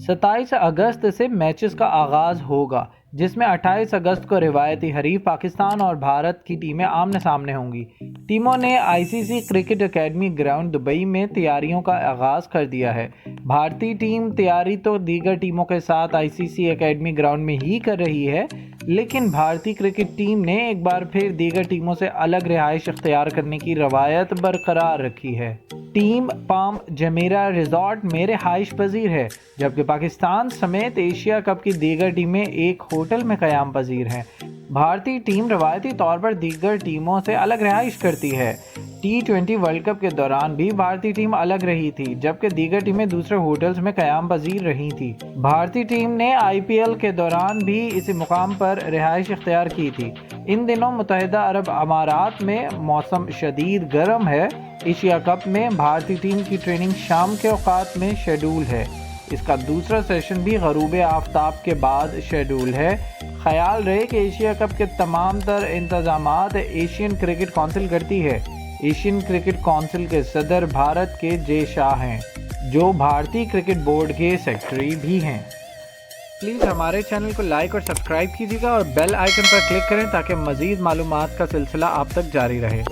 27 اگست سے میچز کا آغاز ہوگا، جس میں 28 اگست کو روایتی حریف پاکستان اور بھارت کی ٹیمیں آمنے سامنے ہوں گی۔ ٹیموں نے آئی سی سی کرکٹ اکیڈمی گراؤنڈ دبئی میں تیاریوں کا آغاز کر دیا ہے۔ بھارتی ٹیم تیاری تو دیگر ٹیموں کے ساتھ آئی سی سی اکیڈمی گراؤنڈ میں ہی کر رہی ہے، لیکن بھارتی کرکٹ ٹیم نے ایک بار پھر دیگر ٹیموں سے الگ رہائش اختیار کرنے کی روایت برقرار رکھی ہے۔ ٹیم پام جمیرہ ریزارٹ میں رہائش پذیر ہے، جبکہ پاکستان سمیت ایشیا کپ کی دیگر ٹیمیں ایک ہوٹل میں قیام پذیر ہیں۔ بھارتی ٹیم روایتی طور پر دیگر ٹیموں سے الگ رہائش کرتی ہے۔ T20 ورلڈ کپ کے دوران بھی بھارتی ٹیم الگ رہی تھی، جبکہ دیگر ٹیمیں دوسرے ہوٹلز میں قیام پذیر رہی تھی۔ بھارتی ٹیم نے IPL کے دوران بھی اسی مقام پر رہائش اختیار کی تھی۔ ان دنوں متحدہ عرب امارات میں موسم شدید گرم ہے۔ ایشیا کپ میں بھارتی ٹیم کی ٹریننگ شام کے اوقات میں شیڈول ہے۔ اس کا دوسرا سیشن بھی غروب آفتاب کے بعد شیڈول ہے۔ خیال رہے کہ ایشیا کپ کے تمام تر انتظامات ایشین کرکٹ کونسل کرتی ہے۔ ایشین کرکٹ کونسل کے صدر بھارت کے جے شاہ ہیں، جو بھارتی کرکٹ بورڈ کے سیکرٹری بھی ہیں۔ پلیز ہمارے چینل کو لائک اور سبسکرائب کیجیے گا اور بیل آئیکن پر کلک کریں تاکہ مزید معلومات کا سلسلہ آپ تک جاری رہے۔